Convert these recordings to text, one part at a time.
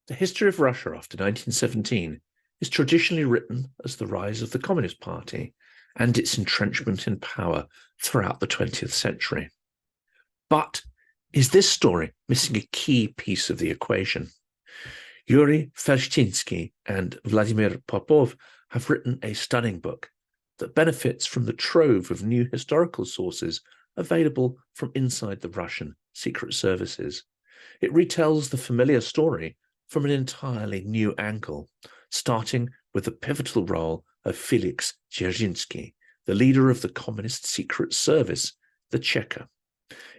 The history of Russia after 1917 is traditionally written as the rise of the Communist Party and its entrenchment in power throughout the 20th century. But is this story missing a key piece of the equation? Yuri Felshtinsky and Vladimir Popov have written a stunning book that benefits from the trove of new historical sources available from inside the Russian secret services. It retells the familiar story from an entirely new angle, starting with the pivotal role of Felix Dzerzhinsky, the leader of the Communist Secret Service, the Cheka.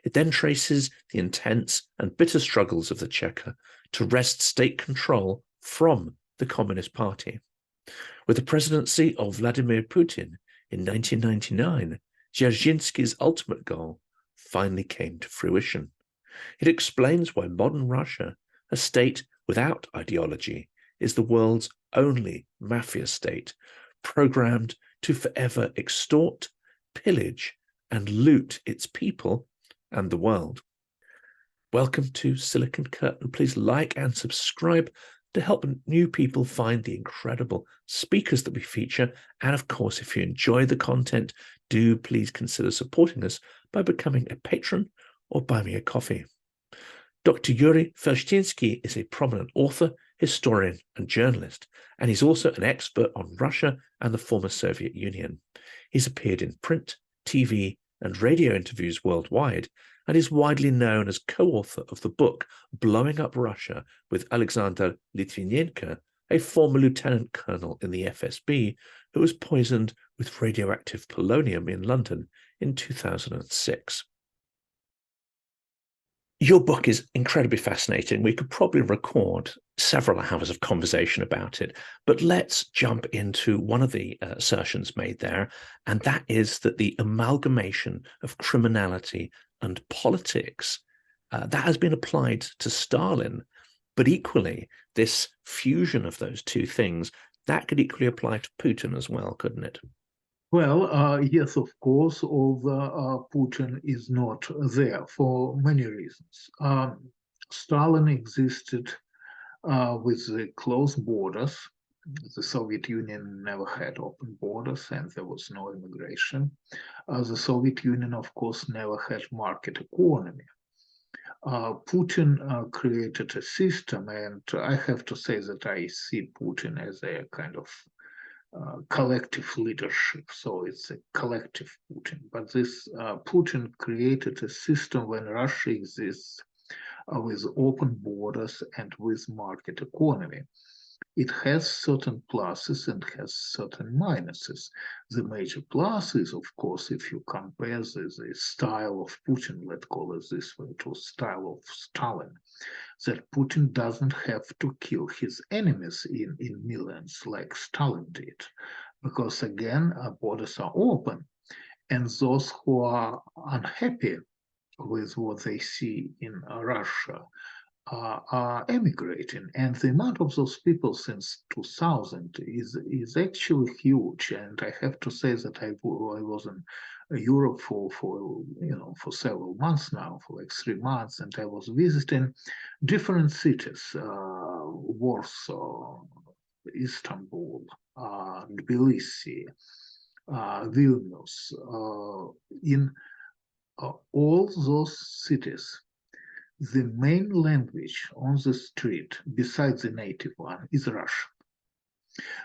It then traces the intense and bitter struggles of the Cheka to wrest state control from the Communist Party. With the presidency of Vladimir Putin in 1999, Dzerzhinsky's ultimate goal finally came to fruition. It explains why modern Russia, a state without ideology, is the world's only mafia-state, programmed to forever extort, pillage, and loot its people and the world. Welcome to Silicon Curtain. Please like and subscribe to help new people find the incredible speakers that we feature. And of course, if you enjoy the content, do please consider supporting us by becoming a patron or buy me a coffee. Dr. Yuri Felshtinsky is a prominent author, historian, and journalist, and he's also an expert on Russia and the former Soviet Union. He's appeared in print, TV, and radio interviews worldwide, and is widely known as co-author of the book Blowing Up Russia with Alexander Litvinenko, a former lieutenant colonel in the FSB who was poisoned with radioactive polonium in London in 2006. Your book is incredibly fascinating. We could probably record several hours of conversation about it, but let's jump into one of the assertions made there, and that is that the amalgamation of criminality and politics, that has been applied to Stalin, but equally, this fusion of those two things, that could equally apply to Putin as well, couldn't it? Well, yes, of course, although Putin is not there for many reasons. Stalin existed with the closed borders. The Soviet Union never had open borders and there was no immigration. The Soviet Union, of course, never had market economy. Putin created a system, and I have to say that I see Putin as a kind of collective leadership, so it's a collective Putin. But this Putin created a system when Russia exists with open borders and with market economy. It has certain pluses and has certain minuses. The major plus is, of course, if you compare the style of Putin, let's call it this way, to style of Stalin, that Putin doesn't have to kill his enemies in millions like Stalin did, because again, borders are open, and those who are unhappy with what they see in Russia are emigrating, and the amount of those people since 2000 is actually huge. And I have to say that I was in Europe for several months now, for like 3 months, and I was visiting different cities: Warsaw, Istanbul, Tbilisi, Vilnius. In all those cities, the main language on the street, besides the native one, is Russian.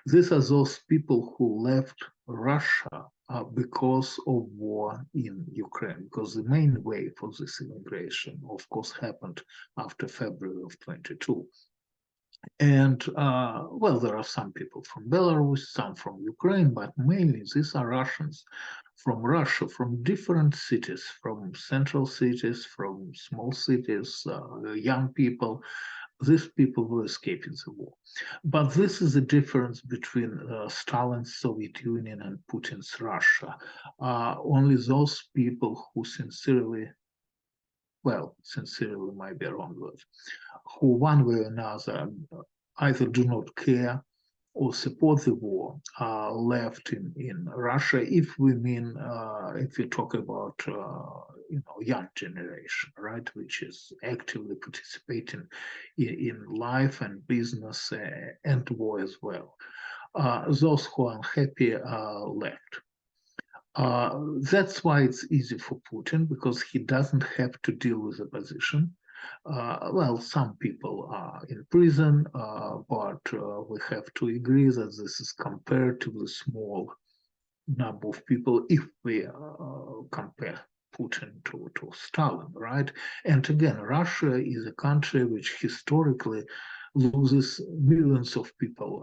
These are those people who left Russia because of war in Ukraine, because the main wave for this immigration, of course, happened after February of 22. And, well, there are some people from Belarus, some from Ukraine, but mainly these are Russians from Russia, from different cities, from central cities, from small cities, young people. These people were escaping the war. But this is the difference between Stalin's Soviet Union and Putin's Russia. Only those people who sincerely might be a wrong word, who one way or another either do not care or support the war are left in Russia, if we mean, if we talk about, young generation, right, which is actively participating in life and business and war as well. Those who are unhappy are left. That's why it's easy for Putin, because he doesn't have to deal with opposition. Well, some people are in prison, but we have to agree that this is comparatively small number of people if we compare Putin to Stalin, right? And again, Russia is a country which historically loses millions of people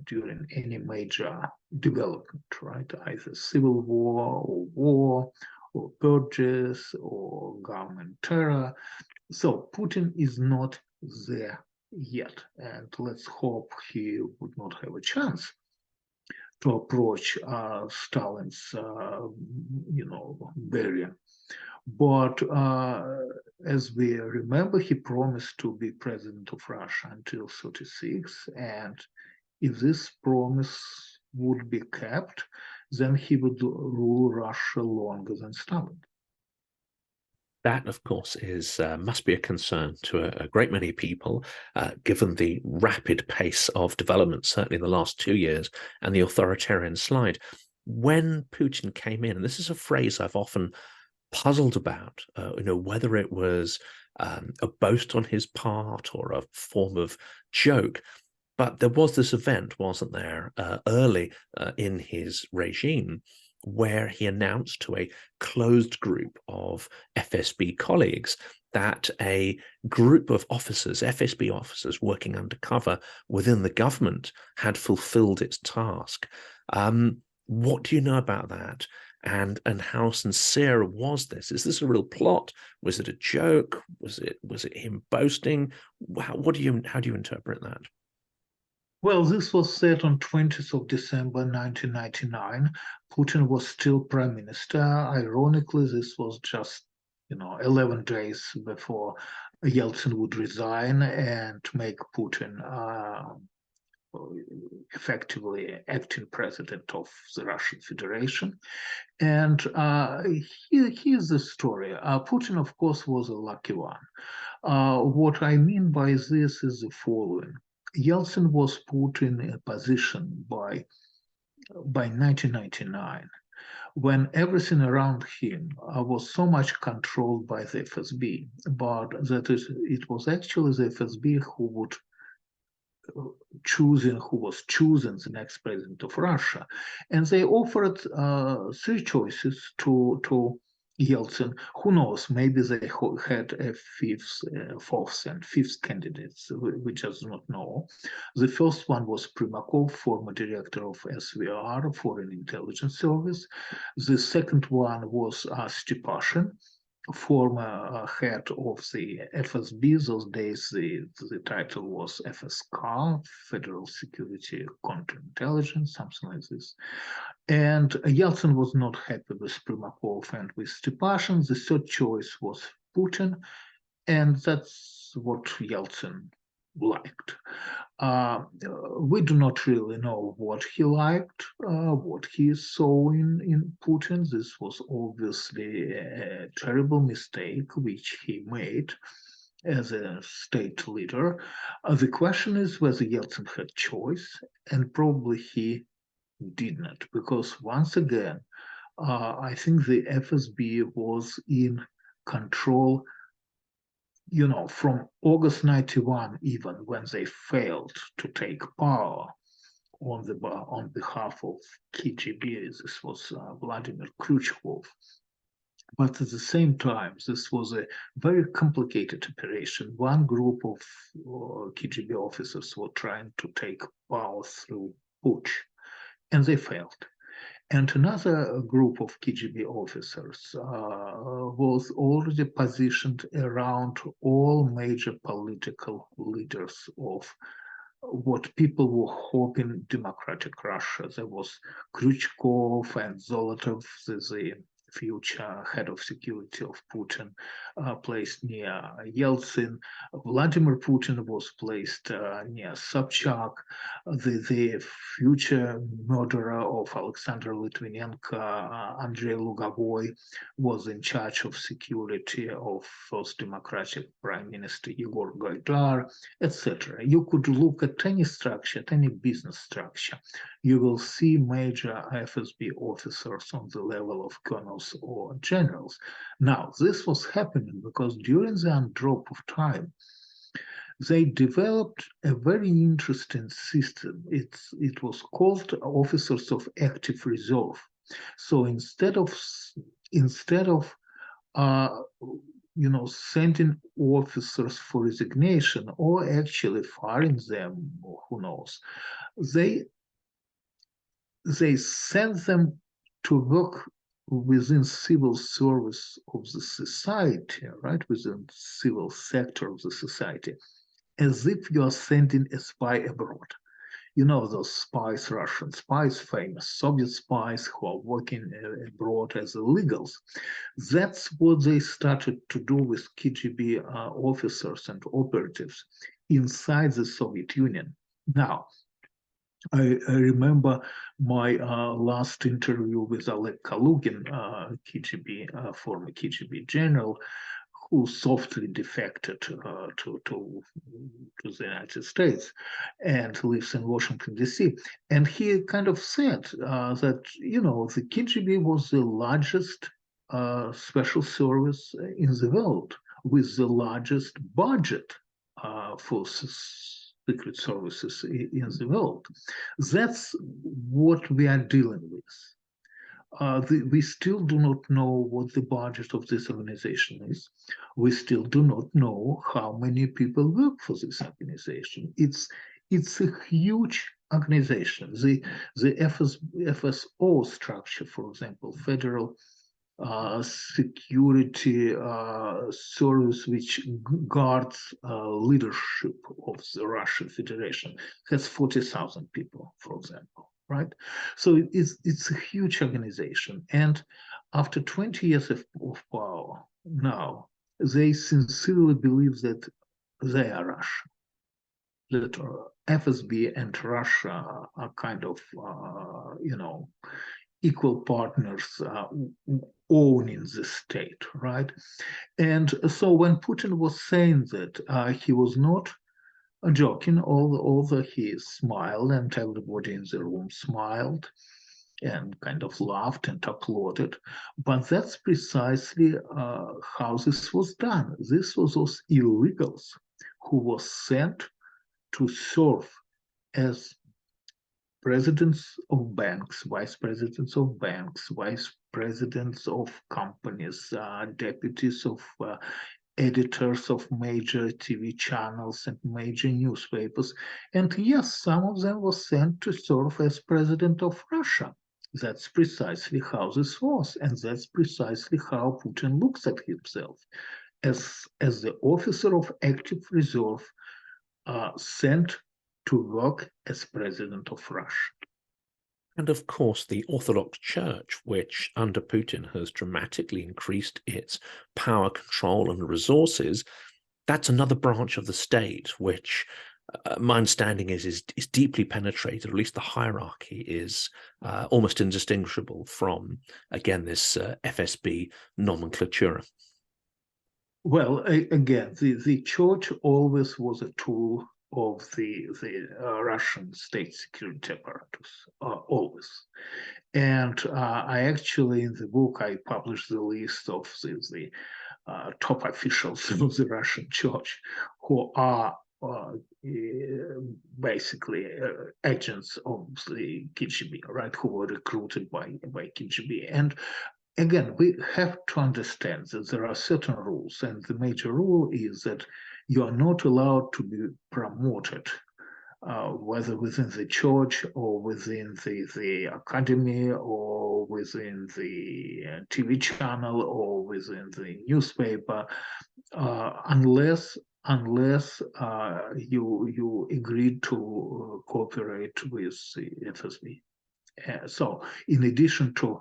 during any major development, right? Either civil war or purges or government terror. So Putin is not there yet, and let's hope he would not have a chance to approach Stalin's, barrier. But as we remember, he promised to be president of Russia until 36, and if this promise would be kept, then he would rule Russia longer than Stalin. That, of course, is must be a concern to a great many people, given the rapid pace of development, certainly in the last 2 years, and the authoritarian slide. When Putin came in, and this is a phrase I've often puzzled about, whether it was a boast on his part or a form of joke, but there was this event, wasn't there, early in his regime, where he announced to a closed group of FSB colleagues that a group of officers, FSB officers working undercover within the government, had fulfilled its task. What do you know about that? And how sincere was this? Is this a real plot? Was it a joke? Was it him boasting? How do you interpret that? Well, this was said on 20th of December 1999. Putin was still prime minister. Ironically, this was just 11 days before Yeltsin would resign and make Putin effectively acting president of the Russian Federation. And here's the story. Putin, of course, was a lucky one. What I mean by this is the following. Yeltsin was put in a position by 1999 when everything around him was so much controlled by the FSB, but that it was actually the FSB who was choosing the next president of Russia. And they offered 3 choices to Yeltsin. Who knows, maybe they had a fourth and fifth candidates, we just don't know. The first one was Primakov, former director of SVR, Foreign Intelligence Service. The second one was Stepashin, former head of the FSB. Those days the title was FSK, Federal Security Counterintelligence, something like this. And Yeltsin was not happy with Primakov and with Stepashin. The third choice was Putin, and that's what Yeltsin liked. We do not really know what he liked, what he saw in Putin. This was obviously a terrible mistake which he made as a state leader. The question is whether Yeltsin had choice, and probably he did not, because once again, I think the FSB was in control from August 91, even when they failed to take power on behalf of KGB. This was Vladimir Khrushchev. But at the same time, this was a very complicated operation. One group of KGB officers were trying to take power through putsch, and they failed. And another group of KGB officers was already positioned around all major political leaders of what people were hoping democratic Russia. There was Khrushchev and Zolotov, the future head of security of Putin, placed near Yeltsin. Vladimir Putin was placed near Sobchak. The future murderer of Alexander Litvinenko, Andrei Lugovoy, was in charge of security of first Democratic Prime Minister Igor Gaidar, etc. You could look at any structure, at any business structure. You will see major FSB officers on the level of colonels or generals. Now, this was happening because during the undrop of time, they developed a very interesting system. It was called officers of active reserve. So instead of sending officers for resignation or actually firing them, or who knows, they sent them to work within civil service of the society, right, within civil sector of the society, as if you are sending a spy abroad. You know those spies, Russian spies, famous Soviet spies who are working abroad as illegals. That's what they started to do with KGB officers and operatives inside the Soviet Union. Now, I remember my last interview with Oleg Kalugin, former KGB general, who softly defected to the United States and lives in Washington, D.C. And he kind of said that, the KGB was the largest special service in the world with the largest budget for secret services in the world. That's what we are dealing with. We still do not know what the budget of this organization is. We still do not know how many people work for this organization. It's a huge organization. The FSO structure, for example, Federal Security Service, which guards leadership of the Russian Federation, has 40,000 people, for example. Right, so it's a huge organization, and after 20 years of power, now they sincerely believe that they are Russia, that FSB and Russia are kind of equal partners owning the state, right? And so when Putin was saying that, he was not joking, although he smiled and everybody in the room smiled and kind of laughed and applauded. But that's precisely how this was done. This was those illegals who were sent to serve as presidents of banks, vice presidents of banks, vice presidents of companies, deputies of editors of major TV channels and major newspapers. And yes, some of them were sent to serve as president of Russia. That's precisely how this was. And that's precisely how Putin looks at himself, as the officer of active reserve sent to work as president of Russia. And of course, the Orthodox Church, which under Putin has dramatically increased its power, control, and resources, that's another branch of the state, which my understanding is deeply penetrated, or at least the hierarchy is almost indistinguishable from, again, this FSB nomenclatura. Well, again, the church always was a tool of the Russian state security apparatus, always. And I actually, in the book, I published the list of the top officials of the Russian church who are basically agents of the KGB, right, who were recruited by KGB. And again, we have to understand that there are certain rules, and the major rule is that you are not allowed to be promoted, whether within the church or within the academy or within the TV channel or within the newspaper, unless you agreed to cooperate with the FSB. So in addition to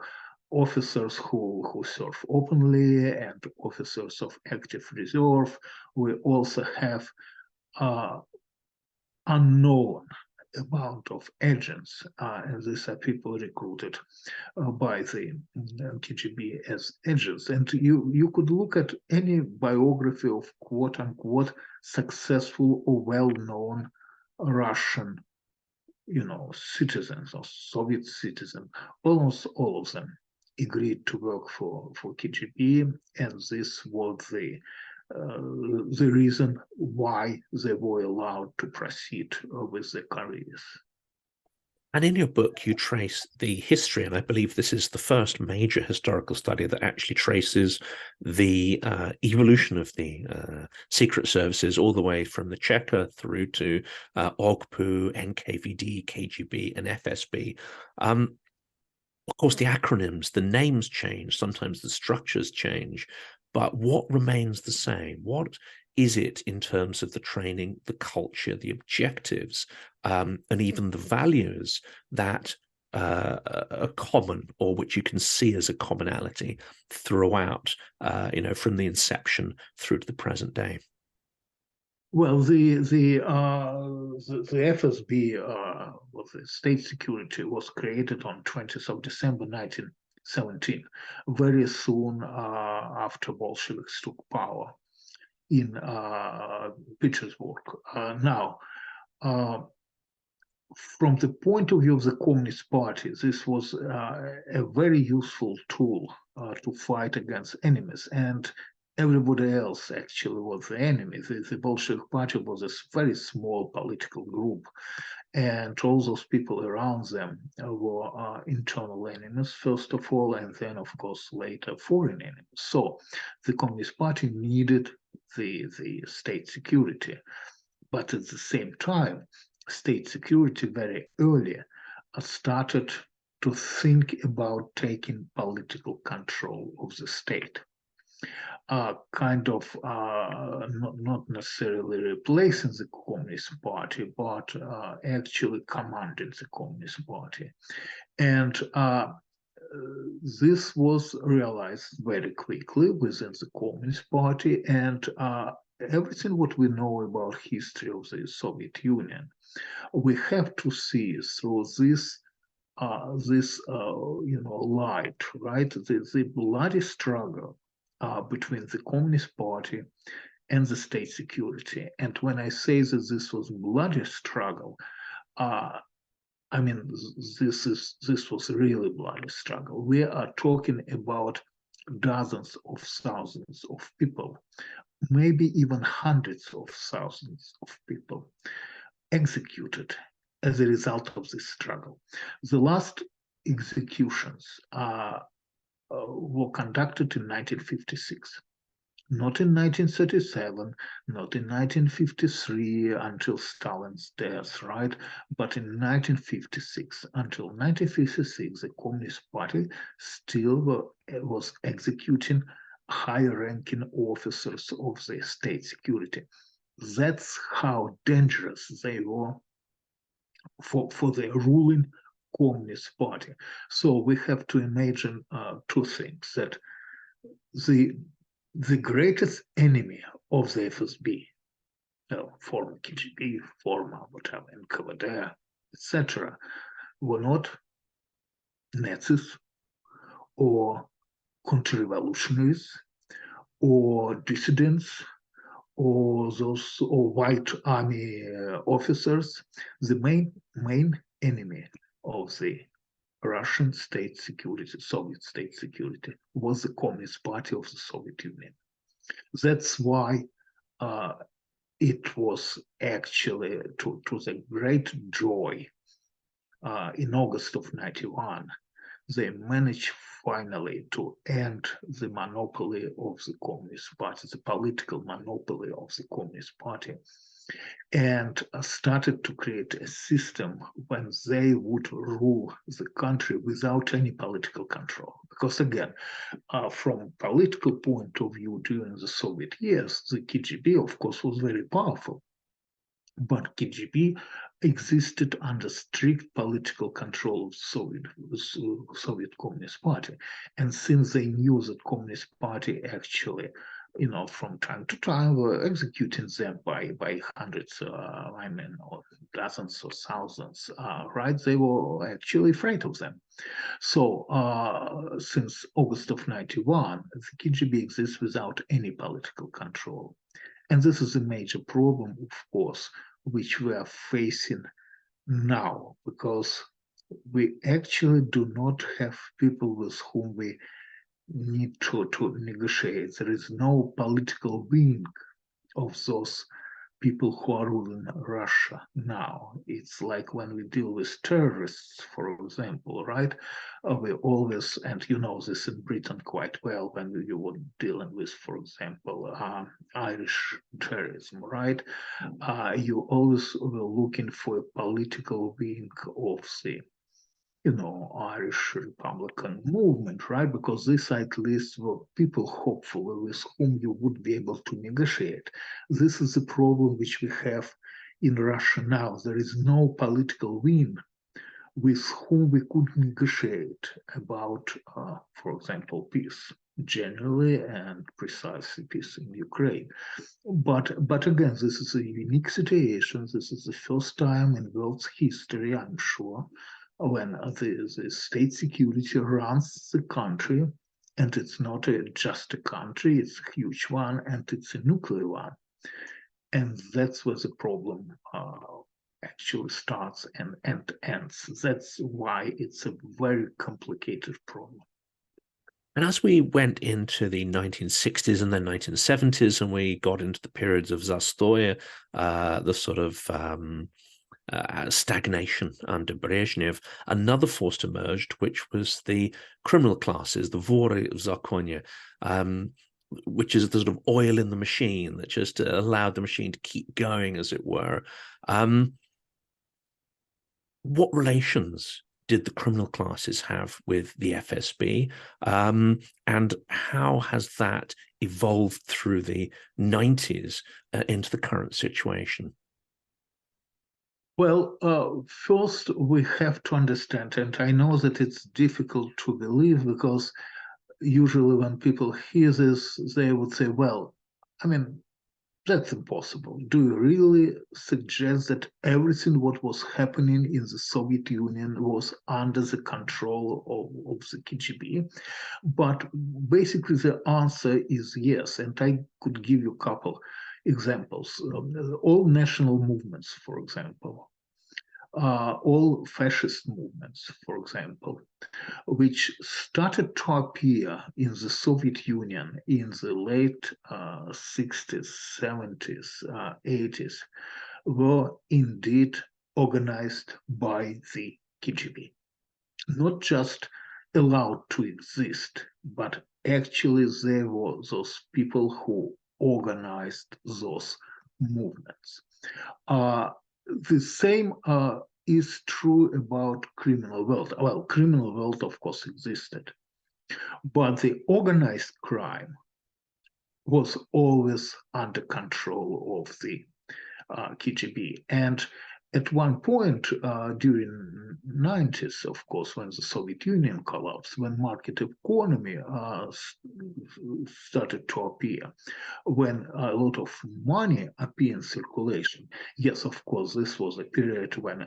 officers who serve openly and officers of active reserve. We also have unknown amount of agents, and these are people recruited by the KGB as agents. And you could look at any biography of quote-unquote successful or well-known Russian, citizens or Soviet citizens. Almost all of them agreed to work for KGB, and this was the reason why they were allowed to proceed with their careers. And in your book, you trace the history, and I believe this is the first major historical study that actually traces the evolution of the secret services all the way from the Cheka through to OGPU, NKVD, KGB, and FSB. Of course, the acronyms, the names change, sometimes the structures change, but what remains the same? What is it in terms of the training, the culture, the objectives, and even the values that are common, or which you can see as a commonality throughout, from the inception through to the present day? Well, the FSB, the state security, was created on 20th of December 1917, very soon after Bolsheviks took power in Petersburg. Now, from the point of view of the Communist Party, this was a very useful tool to fight against enemies, and everybody else actually was the enemy. The Bolshevik Party was a very small political group, and all those people around them were internal enemies, first of all, and then, of course, later foreign enemies. So the Communist Party needed the state security, but at the same time, state security very early started to think about taking political control of the state. Not necessarily replacing the Communist Party, but actually commanding the Communist Party. And this was realized very quickly within the Communist Party, and everything what we know about history of the Soviet Union, we have to see through this light, right? The bloody struggle between the Communist Party and the state security. And when I say that this was bloody struggle, I mean, this was really bloody struggle. We are talking about dozens of thousands of people, maybe even hundreds of thousands of people executed as a result of this struggle. The last executions were conducted in 1956, not in 1937, not in 1953 until Stalin's death, right? But in 1956. Until 1956, the Communist Party still was executing high-ranking officers of the state security. That's how dangerous they were for the ruling Communist Party. So we have to imagine two things: that the greatest enemy of the FSB, former KGB, former whatever, NKVD, etc., were not Nazis or counter-revolutionaries or dissidents or white army officers. The main enemy of the Russian state security, Soviet state security, was the Communist Party of the Soviet Union. That's why it was actually to the great joy in August of 91, they managed finally to end the monopoly of the Communist Party, the political monopoly of the Communist Party, and started to create a system when they would rule the country without any political control. Because again, from a political point of view, during the Soviet years, the KGB, of course, was very powerful. But KGB existed under strict political control of Soviet Communist Party. And since they knew that Communist Party actually, from time to time were executing them by hundreds, or dozens or thousands, right? They were actually afraid of them. So since August of 91, the KGB exists without any political control. And this is a major problem, of course, which we are facing now, because we actually do not have people with whom we need to negotiate. There is no political wing of those people who are ruling Russia now. It's like when we deal with terrorists, for example, right? We always, and you know this in Britain quite well, when you were dealing with, for example, Irish terrorism, right? You always were looking for a political wing of the Irish Republican movement, right? Because these at least were people hopefully with whom you would be able to negotiate. This is a problem which we have in Russia now. There is no political wing with whom we could negotiate about, for example, peace generally and precisely peace in Ukraine. But again, this is a unique situation. This is the first time in world's history, I'm sure, when the state security runs the country, and it's not just a country, it's a huge one, and it's a nuclear one. And that's where the problem actually starts and ends. That's why it's a very complicated problem. And as we went into the 1960s and then 1970s, and we got into the periods of Zastoy, the sort of stagnation under Brezhnev, another force emerged, which was the criminal classes, the vory zakonya, which is the sort of oil in the machine that just allowed the machine to keep going, as it were. What relations did the criminal classes have with the FSB, and how has that evolved through the 90s into the current situation? Well, first we have to understand, and I know that it's difficult to believe, because usually when people hear this, they would say, well, I mean, that's impossible. Do you really suggest that everything what was happening in the Soviet Union was under the control of the KGB? But basically the answer is yes, and I could give you a couple examples. All national movements, for example, all fascist movements, for example, which started to appear in the Soviet Union in the late 60s, 70s, 80s, were indeed organized by the KGB. Not just allowed to exist, but actually they were those people who organized those movements. The same is true about criminal world. Well, criminal world, of course, existed, but the organized crime was always under control of the KGB. And at one point during 90s, of course, when the Soviet Union collapsed, when market economy started to appear, when a lot of money appeared in circulation, yes, of course, this was a period when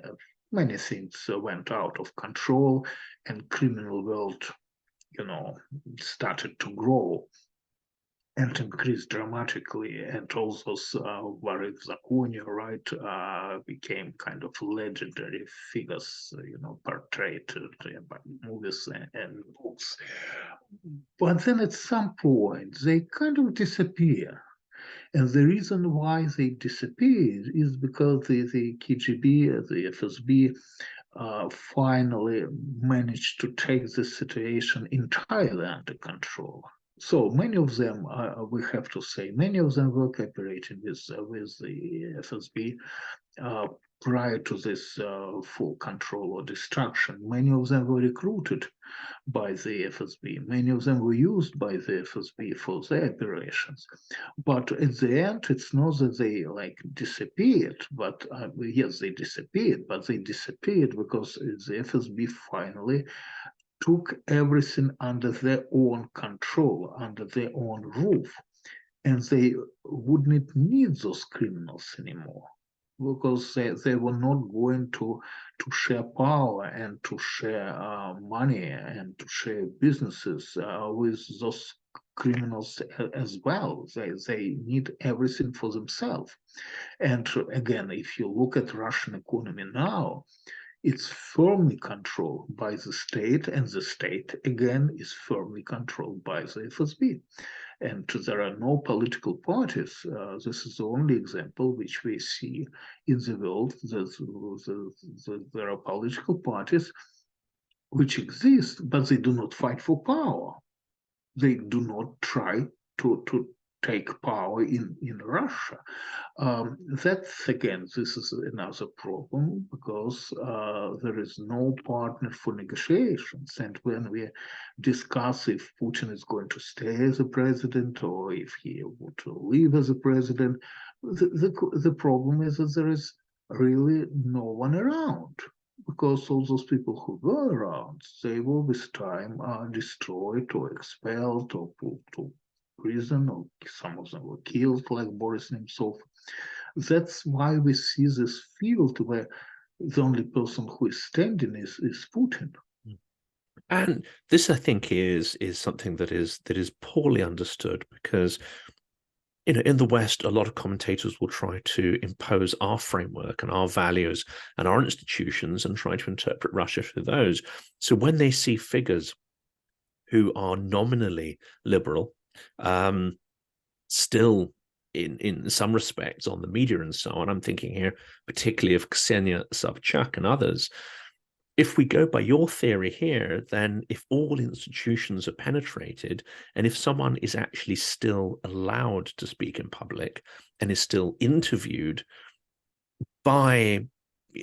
many things went out of control and criminal world, started to grow and increased dramatically, and all those vory zakonya, right, became kind of legendary figures, portrayed by movies and books. But then at some point, they kind of disappear. And the reason why they disappeared is because the KGB, the FSB, finally managed to take the situation entirely under control. So many of them, we have to say, many of them were cooperating with the FSB. prior to this full control or destruction, many of them were recruited by the FSB. Many of them were used by the FSB for their operations. But at the end, it's not that they like disappeared, but yes, they disappeared, but they disappeared because the FSB finally took everything under their own control, under their own roof. And they wouldn't need those criminals anymore, because they were not going to share power and to share money and to share businesses with those criminals as well. They need everything for themselves. And again, if you look at Russian economy now, it's firmly controlled by the state, and the state, again, is firmly controlled by the FSB. And there are no political parties. This is the only example which we see in the world. There are political parties which exist, but they do not fight for power. They do not try to take power in Russia. That's, again, this is another problem, because there is no partner for negotiations. And when we discuss if Putin is going to stay as a president or if he would leave as a president, the problem is that there is really no one around, because all those people who were around, they were with time destroyed or expelled or put to prison, or some of them were killed, like Boris Nemtsov. That's why we see this field where the only person who is standing is Putin. And this, I think, is something that is poorly understood, because in the West, a lot of commentators will try to impose our framework and our values and our institutions and try to interpret Russia through those. So when they see figures who are nominally liberal, still in some respects on the media and so on, I'm thinking here particularly of Ksenia Sobchak and others. If we go by your theory here, then if all institutions are penetrated, and if someone is actually still allowed to speak in public and is still interviewed, by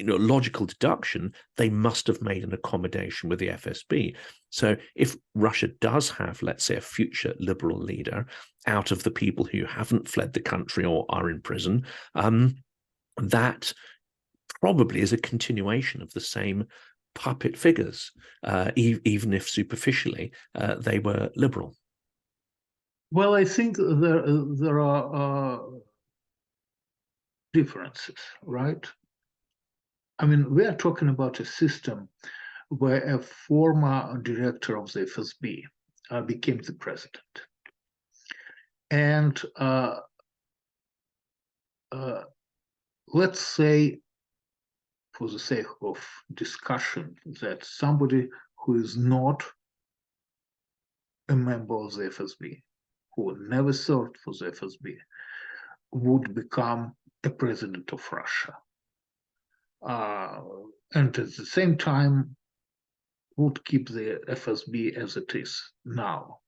logical deduction, they must have made an accommodation with the FSB. So if Russia does have, let's say, a future liberal leader out of the people who haven't fled the country or are in prison, that probably is a continuation of the same puppet figures, even if superficially they were liberal. Well, I think there are differences, right? I mean, we are talking about a system where a former director of the FSB became the president. And let's say, for the sake of discussion, that somebody who is not a member of the FSB, who never served for the FSB, would become a president of Russia. And at the same time would keep the FSB as it is now.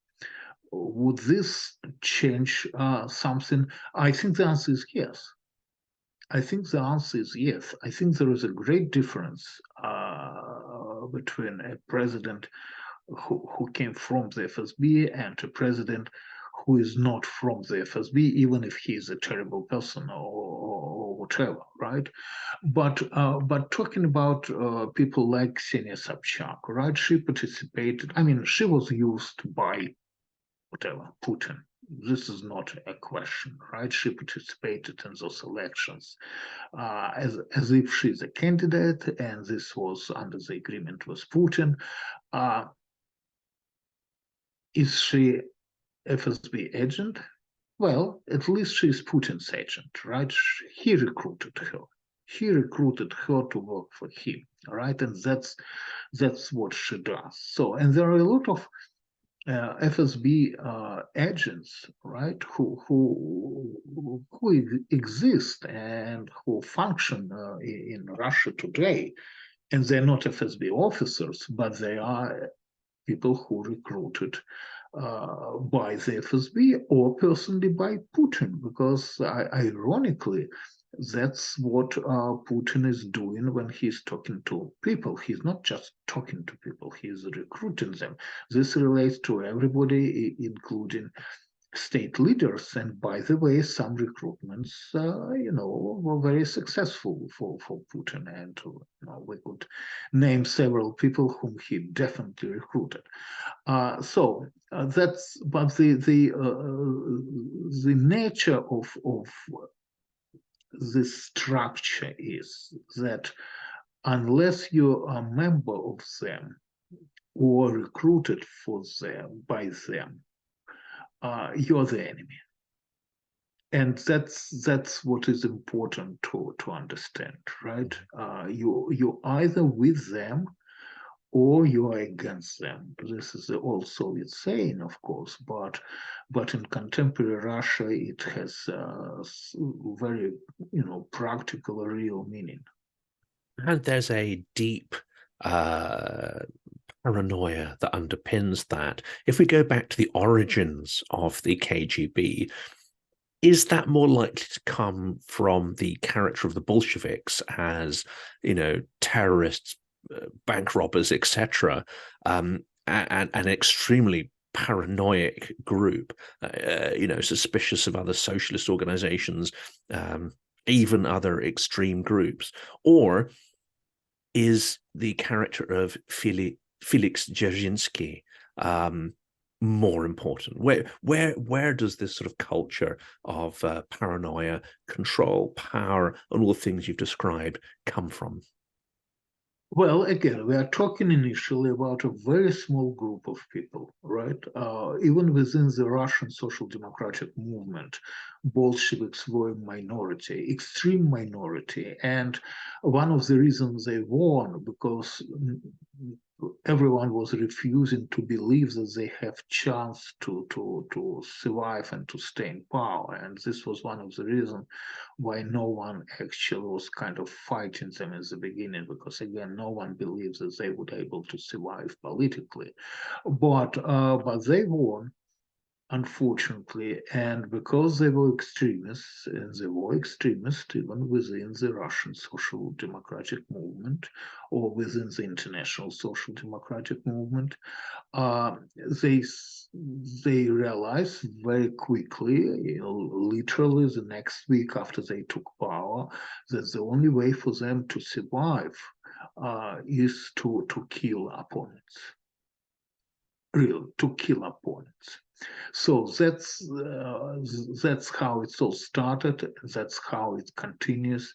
Would this change something? I think the answer is yes. I think the answer is yes. I think there is a great difference between a president who came from the FSB and a president who is not from the FSB, even if he is a terrible person or whatever, right? But talking about people like Ksenia Sobchak, right? She participated. I mean, she was used by whatever Putin. This is not a question, right? She participated in those elections as if she's a candidate, and this was under the agreement with Putin. Is she FSB agent? Well, at least she's Putin's agent, right? He recruited her. He recruited her to work for him, right? And that's what she does. So, and there are a lot of FSB agents, right, who exist and who function in Russia today, and they're not FSB officers, but they are people who recruited by the FSB or personally by Putin, because ironically, That's what Putin is doing when he's talking to people. He's not just talking to people, he's recruiting them. This relates to everybody, including state leaders. And by the way, some recruitments, were very successful for Putin. And we could name several people whom he definitely recruited. But the nature of this structure is that unless you're a member of them or recruited for them by them, you're the enemy. And that's what is important to understand, right? You're either with them or you are against them. This is the old Soviet saying, of course, but in contemporary Russia, it has very, practical, real meaning. And there's a deep paranoia that underpins that. If we go back to the origins of the KGB, is that more likely to come from the character of the Bolsheviks as, terrorists, bank robbers, etc., an extremely paranoid group, suspicious of other socialist organizations, even other extreme groups? Or is the character of Felix Dzerzhinsky more important? Where does this sort of culture of paranoia, control, power, and all the things you've described come from? Well, again, we are talking initially about a very small group of people, right? Even within the Russian social democratic movement, Bolsheviks were a minority, extreme minority. And one of the reasons they won, because everyone was refusing to believe that they have chance to survive and to stay in power. And this was one of the reasons why no one actually was kind of fighting them in the beginning, because again, no one believes that they would be able to survive politically. But they won, unfortunately, and because they were extremists, and they were extremists even within the Russian social democratic movement or within the international social democratic movement, they realized very quickly, literally the next week after they took power, that the only way for them to survive is to kill opponents. Really, to kill opponents. So that's how it all started. That's how it continued,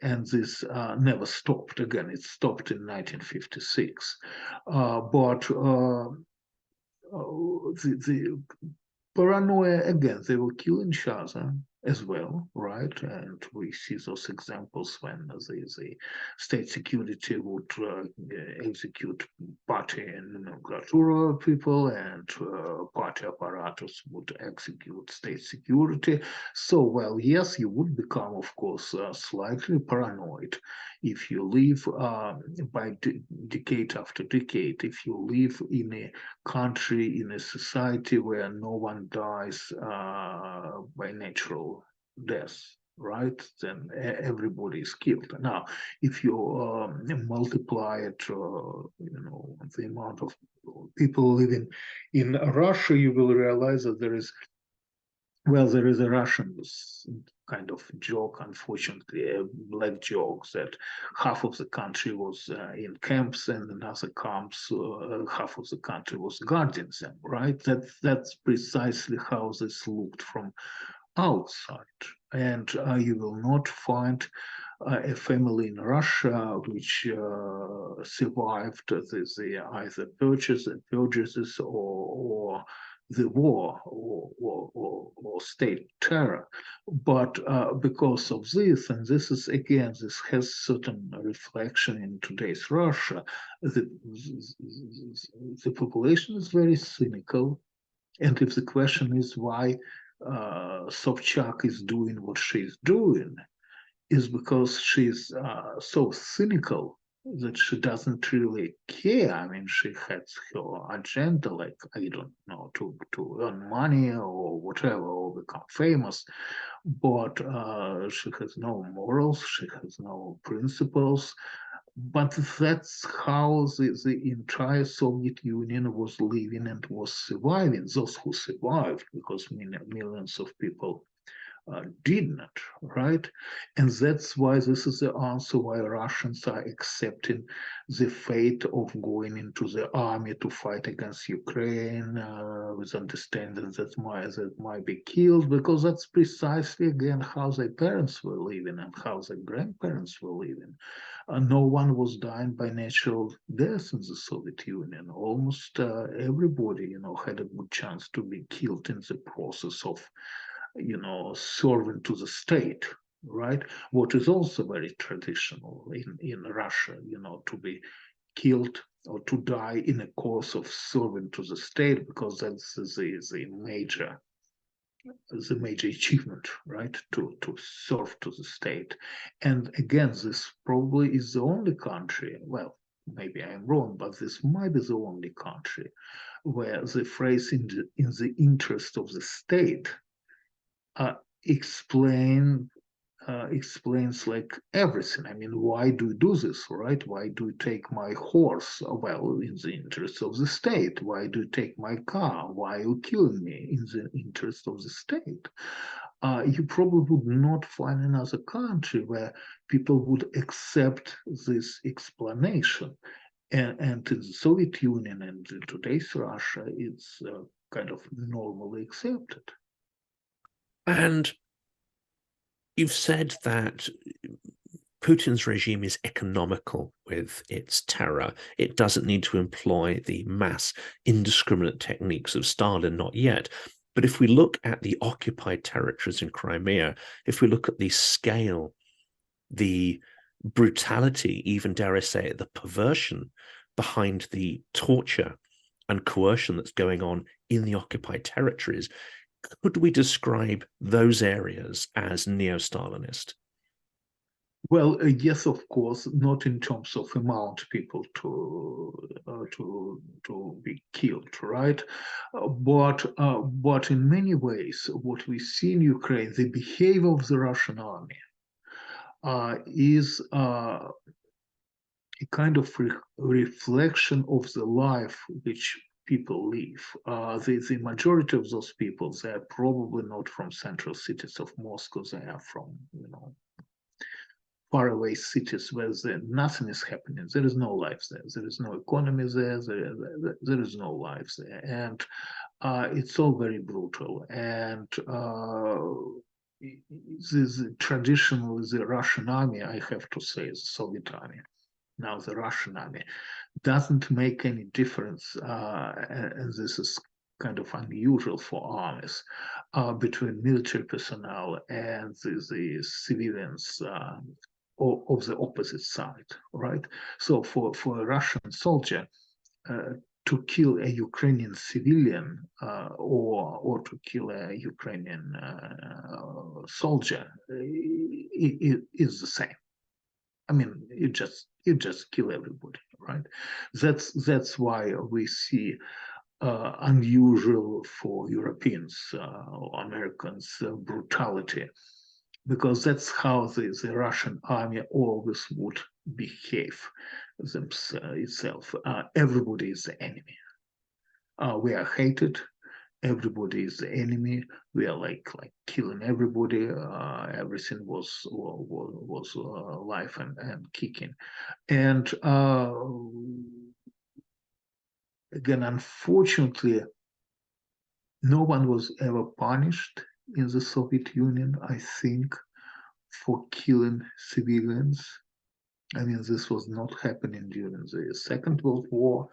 and this never stopped. Again, it stopped in 1956, but the paranoia, again, they were killing each other as well, right? And we see those examples when the state security would execute party and nomenclatura people, and party apparatus would execute state security. So, well, yes, you would become, of course, slightly paranoid if you live by decade after decade, if you live in a country, in a society where no one dies by natural death, right? Then everybody is killed. Now, if you multiply it, the amount of people living in Russia, you will realize that there is a Russian kind of joke, unfortunately, a black joke, that half of the country was in camps and another camps, half of the country was guarding them, right? That's precisely how this looked from outside. And you will not find a family in Russia which survived the either purchases or the war or state terror. But because of this, and this is again, this has certain reflection in today's Russia, the population is very cynical. And if the question is why Sobchak is doing what she's doing, is because she's so cynical that she doesn't really care. I mean, she has her agenda, like, I don't know, to earn money or whatever, or become famous, but she has no morals, she has no principles. But that's how the entire Soviet Union was living and was surviving. Those who survived, because millions of people did not, right? And that's why this is the answer why Russians are accepting the fate of going into the army to fight against Ukraine with understanding that might be killed, because that's precisely again how their parents were living and how their grandparents were living. No one was dying by natural death in the Soviet Union. Almost everybody, had a good chance to be killed in the process of serving to the state, right? What is also very traditional in Russia, to be killed or to die in a course of serving to the state, because that's the major achievement, right? To serve to the state. And again, this probably is the only country, well, maybe I'm wrong, but this might be the only country where the phrase in the interest of the state uh, explains like everything. I mean, why do you do this, right? Why do you take my horse? Well, in the interest of the state. Why do you take my car? Why are you killing me? In the interest of the state. You probably would not find another country where people would accept this explanation. And in the Soviet Union and in today's Russia, it's kind of normally accepted. And you've said that Putin's regime is economical with its terror. It doesn't need to employ the mass indiscriminate techniques of Stalin, not yet. But if we look at the occupied territories in Crimea, if we look at the scale, the brutality, even dare I say it, the perversion behind the torture and coercion that's going on in the occupied territories, could we describe those areas as neo-Stalinist? Well, yes, of course, not in terms of amount people to be killed, right? But in many ways, what we see in Ukraine, the behavior of the Russian army is a kind of reflection of the life which people live. The majority of those people, they are probably not from central cities of Moscow. They are from, faraway cities where nothing is happening. There is no life there. There is no economy there. There is no life there. And it's all very brutal. And traditionally, the Russian army, I have to say, the Soviet army, now the Russian army, doesn't make any difference. And this is kind of unusual for armies, between military personnel and the civilians of the opposite side, right? So for a Russian soldier to kill a Ukrainian civilian or to kill a Ukrainian soldier is the same. I mean, you just kill everybody, right? That's why we see unusual for Europeans or Americans brutality, because that's how the Russian army always would behave itself. Everybody is the enemy. We are hated. Everybody is the enemy. We are like killing everybody. Everything was life and kicking. And again, unfortunately, no one was ever punished in the Soviet Union, I think, for killing civilians. I mean, this was not happening during the Second World War,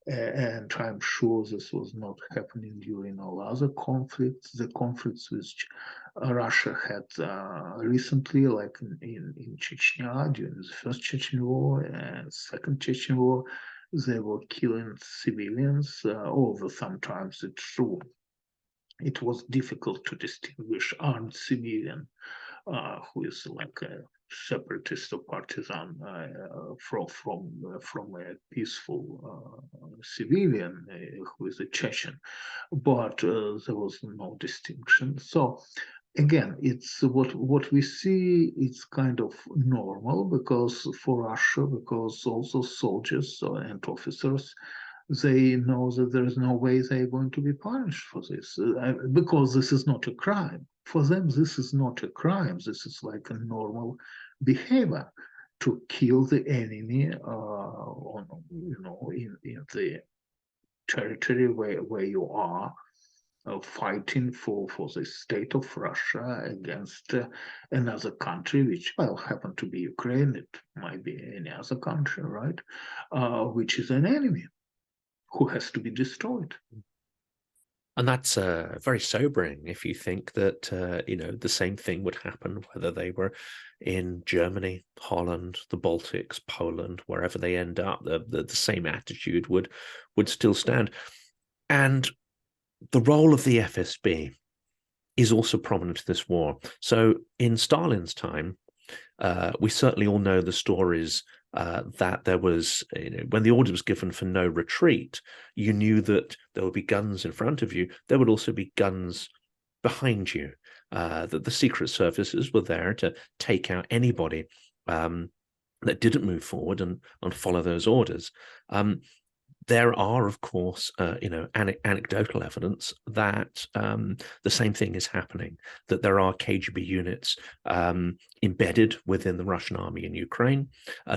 and I'm sure this was not happening during all other conflicts. The conflicts which Russia had recently, like in Chechnya, during the First Chechen War and Second Chechen War, they were killing civilians, although sometimes it's true. It was difficult to distinguish armed civilian who is like a separatist or partisan from a peaceful civilian who is a Chechen, but there was no distinction. So again, it's what we see. It's kind of normal because for Russia, because also soldiers and officers, they know that there is no way they are going to be punished for this because this is not a crime. For them, this is not a crime. This is like a normal behavior to kill the enemy on, in the territory where you are fighting for the state of Russia against another country, which, well, happen to be Ukraine. It might be any other country, right? Which is an enemy who has to be destroyed. And that's very sobering if you think that, the same thing would happen whether they were in Germany, Holland, the Baltics, Poland, wherever they end up, the same attitude would still stand. And the role of the FSB is also prominent in this war. So in Stalin's time, we certainly all know the stories that there was, when the order was given for no retreat, you knew that there would be guns in front of you. There would also be guns behind you, that the secret services were there to take out anybody that didn't move forward and follow those orders. There are, of course, anecdotal evidence that the same thing is happening, that there are KGB units embedded within the Russian army in Ukraine,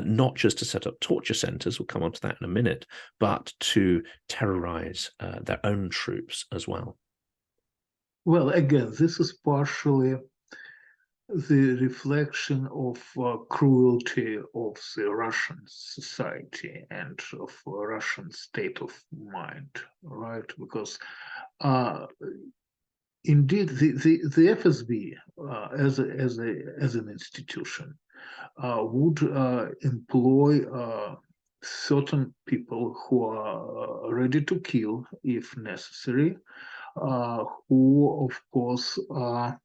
not just to set up torture centers, we'll come on to that in a minute, but to terrorize their own troops as well. Well, again, this is partially the reflection of cruelty of the Russian society and of Russian state of mind, right? Because indeed, the FSB as an institution would employ certain people who are ready to kill if necessary, who, of course, are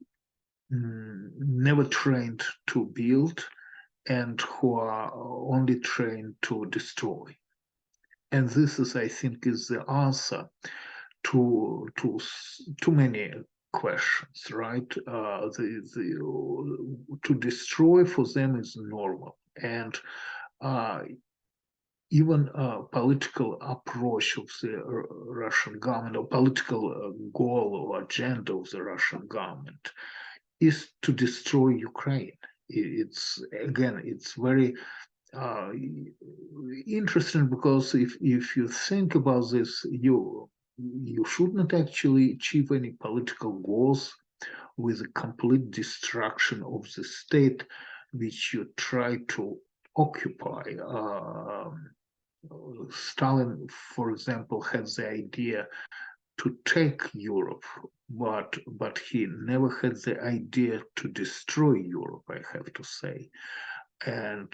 never trained to build and who are only trained to destroy. And this is, I think, is the answer to many questions, right? To destroy for them is normal, and even political approach of the Russian government, or political goal or agenda of the Russian government, is to destroy Ukraine. It's very interesting because if you think about this, you shouldn't actually achieve any political goals with a complete destruction of the state which you try to occupy. Stalin, for example, had the idea to take Europe, but he never had the idea to destroy Europe, I have to say. And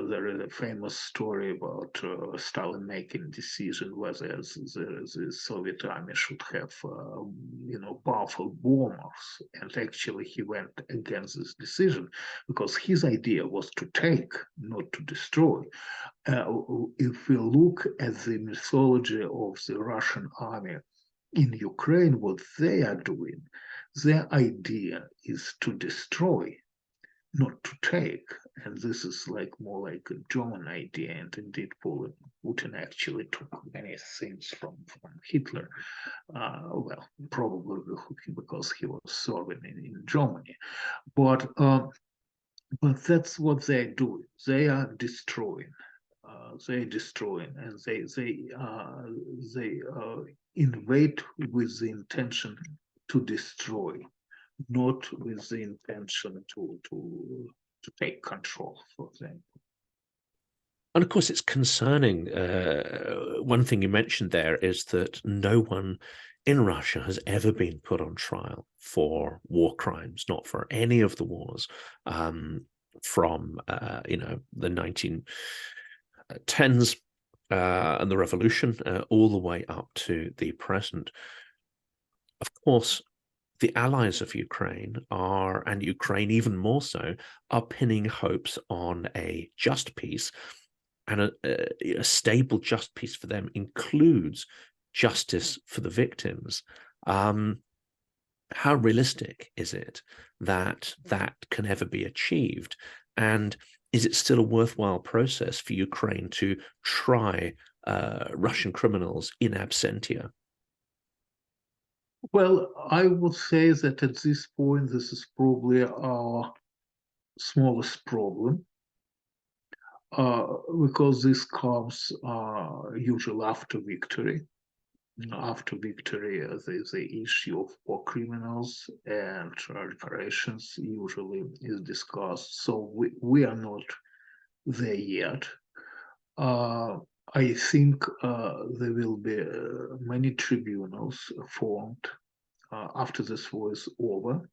there is a famous story about Stalin making decision whether the Soviet army should have, powerful bombers. And actually, he went against this decision because his idea was to take, not to destroy. If we look at the mythology of the Russian army in Ukraine, what they are doing, their idea is to destroy, not to take. And this is more like a German idea. And indeed, Putin actually took many things from Hitler. Well, probably because he was serving in Germany. But that's what they're doing. They are destroying. They're destroying, and they invade with the intention to destroy, not with the intention to take control, for example. And of course, it's concerning. One thing you mentioned there is that no one in Russia has ever been put on trial for war crimes, not for any of the wars from the 1910s and the revolution all the way up to the present. Of course, the allies of Ukraine are, and Ukraine even more so, are pinning hopes on a just peace. And a stable just peace for them includes justice for the victims. How realistic is it that that can ever be achieved? And is it still a worthwhile process for Ukraine to try Russian criminals in absentia? Well, I would say that at this point, this is probably our smallest problem, because this comes usually after victory. After victory, the issue of war criminals and reparations usually is discussed. So we are not there yet. I think there will be many tribunals formed after this war is over.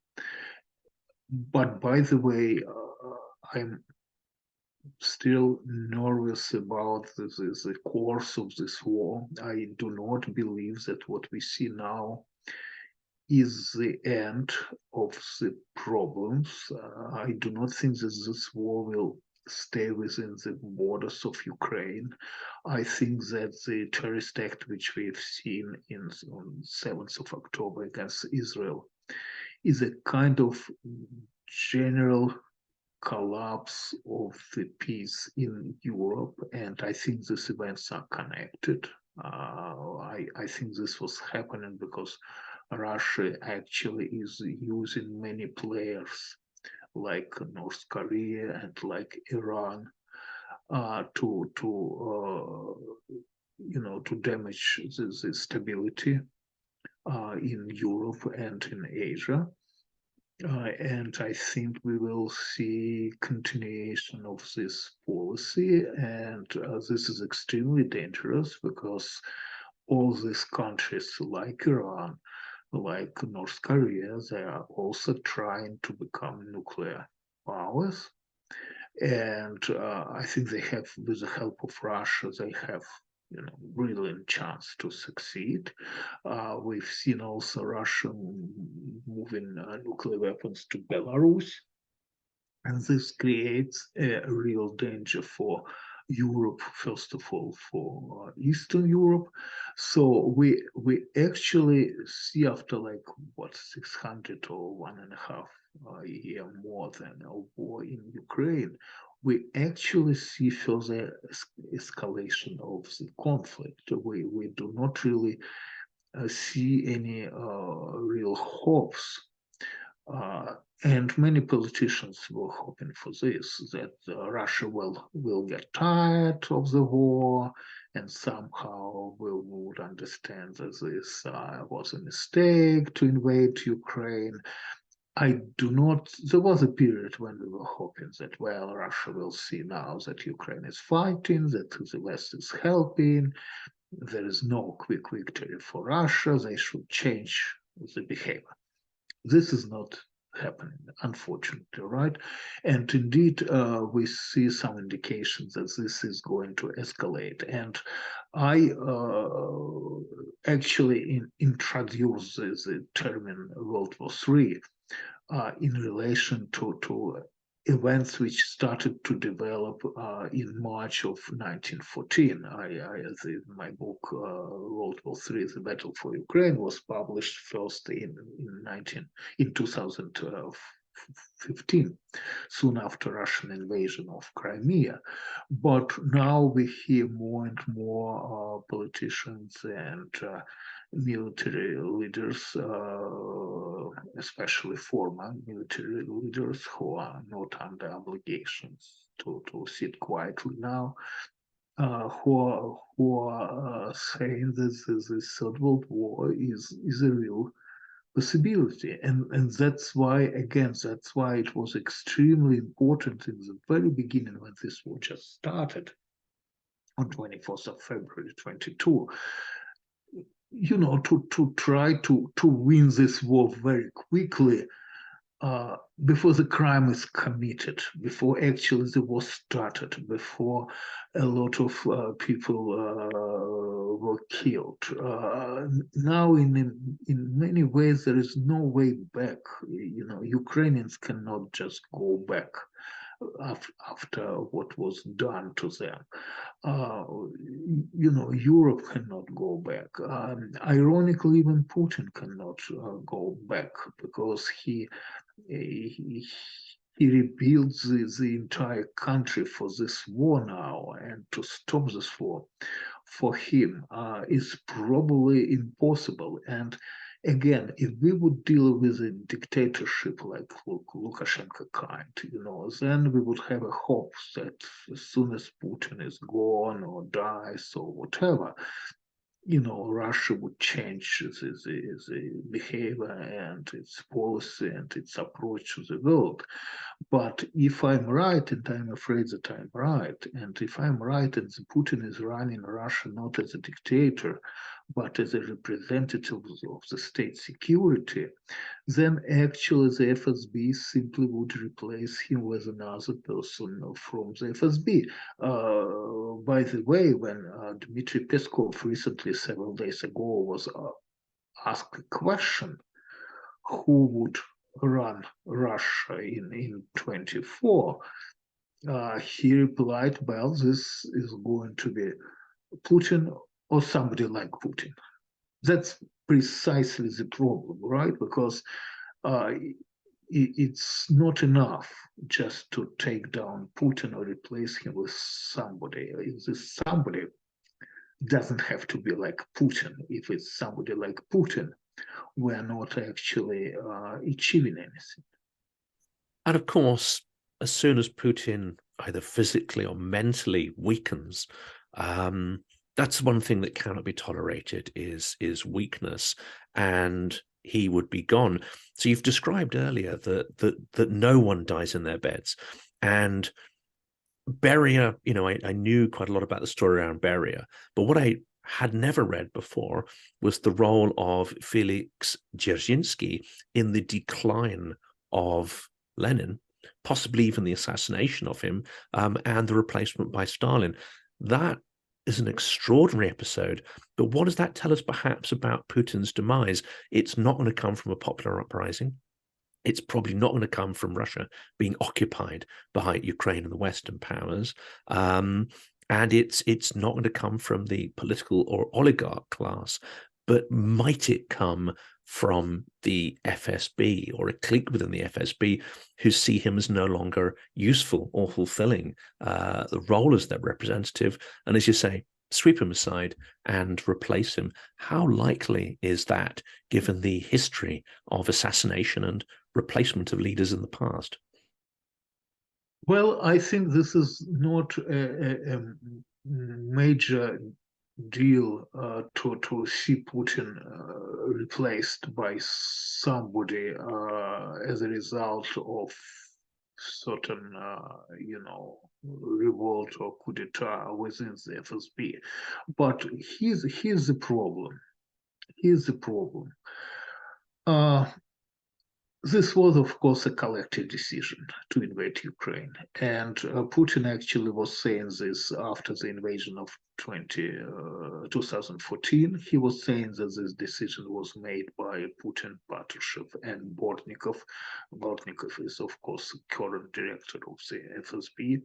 But by the way, I'm still nervous about the course of this war. I do not believe that what we see now is the end of the problems. I do not think that this war will stay within the borders of Ukraine. I think that the terrorist act which we've seen on 7th of October against Israel is a kind of general collapse of the peace in Europe, and I think these events are connected. I think this was happening because Russia actually is using many players like North Korea and like Iran to damage the stability in Europe and in Asia. And I think we will see continuation of this policy, and this is extremely dangerous because all these countries like Iran, like North Korea, they are also trying to become nuclear powers. And I think they have, with the help of Russia, they have brilliant chance to succeed. We've seen also Russia moving nuclear weapons to Belarus, and this creates a real danger for Europe, first of all, for Eastern Europe. So we actually see, after 600 or 1.5 year more than a war in Ukraine, we actually see further escalation of the conflict. We do not really see any real hopes. And many politicians were hoping for this, that Russia will get tired of the war and somehow would understand that this was a mistake to invade Ukraine. I do not, there was a period when we were hoping that, well, Russia will see now that Ukraine is fighting, that the West is helping, there is no quick victory for Russia, they should change the behavior. This is not happening, unfortunately, right? And indeed, we see some indications that this is going to escalate. And I actually introduced the term World War III in relation to events which started to develop in March of 1914. My book, World War III, The Battle for Ukraine, was published first in 2015, soon after Russian invasion of Crimea. But now we hear more and more politicians and military leaders, especially former military leaders who are not under obligations to sit quietly now, who are saying that the Third World War is a real possibility. And that's why, again, that's why it was extremely important in the very beginning when this war just started on 24th of February 22, to try to win this war very quickly before the crime is committed, before actually the war started, before a lot of people were killed. Now, in many ways, there is no way back. You know, Ukrainians cannot just go back after what was done to them. You know, Europe cannot go back. Ironically, even Putin cannot go back because he rebuilds the entire country for this war now, and to stop this war for him is probably impossible. And again, if we would deal with a dictatorship like Lukashenko kind, you know, then we would have a hope that as soon as Putin is gone or dies or whatever, you know, Russia would change the behavior and its policy and its approach to the world. But if I'm right, and I'm afraid that I'm right, and if I'm right and Putin is running Russia not as a dictator, but as a representative of the state security, then actually the FSB simply would replace him with another person from the FSB. By the way, when Dmitry Peskov recently, several days ago, was asked a question, who would run Russia in 24, he replied, well, this is going to be Putin or somebody like Putin. That's precisely the problem, right? Because it's not enough just to take down Putin or replace him with somebody. If this somebody doesn't have to be like Putin. If it's somebody like Putin, we're not actually achieving anything. And of course, as soon as Putin either physically or mentally weakens, that's one thing that cannot be tolerated is weakness, and he would be gone. So you've described earlier that no one dies in their beds, and Beria, you know, I knew quite a lot about the story around Beria, but what I had never read before was the role of Felix Dzerzhinsky in the decline of Lenin, possibly even the assassination of him, and the replacement by Stalin. That is an extraordinary episode, but what does that tell us perhaps about Putin's demise? It's not going to come from a popular uprising. It's probably not going to come from Russia being occupied by Ukraine and the Western powers. And it's not going to come from the political or oligarch class, but might it come from the FSB or a clique within the FSB who see him as no longer useful or fulfilling the role as their representative? And as you say, sweep him aside and replace him. How likely is that, given the history of assassination and replacement of leaders in the past? Well, I think this is not a major deal to see Putin replaced by somebody as a result of certain, you know, revolt or coup d'etat within the FSB. But here's the problem. Here's the problem. This was, of course, a collective decision to invade Ukraine. And Putin actually was saying this after the invasion of 2014. He was saying that this decision was made by Putin, Patrushev, and Bortnikov. Bortnikov is, of course, current director of the FSB.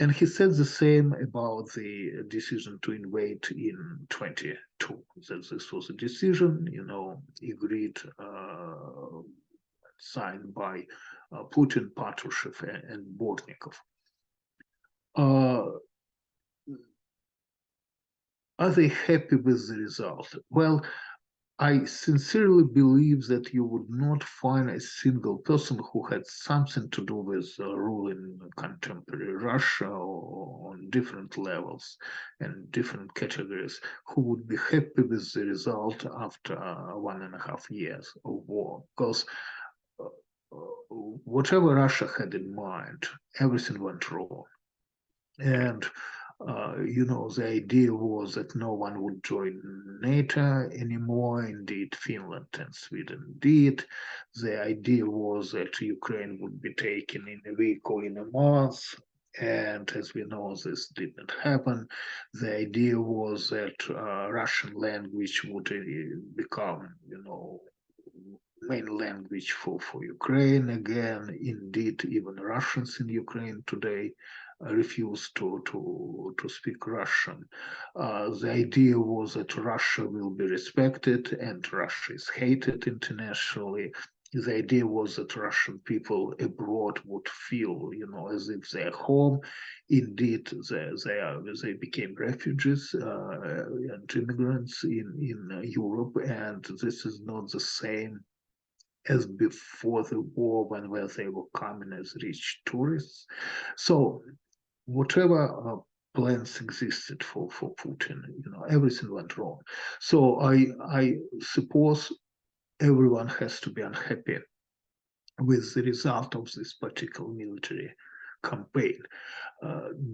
And he said the same about the decision to invade in 22, that this was a decision, you know, agreed, signed by Putin, Patrushev, and Bortnikov. Are they happy with the result? Well, I sincerely believe that you would not find a single person who had something to do with ruling contemporary Russia or on different levels and different categories who would be happy with the result after 1.5 years of war. Because whatever Russia had in mind, everything went wrong. And The idea was that no one would join NATO anymore. Indeed, Finland and Sweden did. The idea was that Ukraine would be taken in a week or in a month. And as we know, this didn't happen. The idea was that Russian language would become, main language for Ukraine again. Indeed, even Russians in Ukraine today refuse to speak Russian. The idea was that Russia will be respected and Russia is hated internationally. The idea was that Russian people abroad would feel, as if they're home. Indeed, they became refugees and immigrants in Europe, and this is not the same as before the war, when they were coming as rich tourists. So whatever plans existed for Putin, everything went wrong. So I suppose everyone has to be unhappy with the result of this particular military campaign.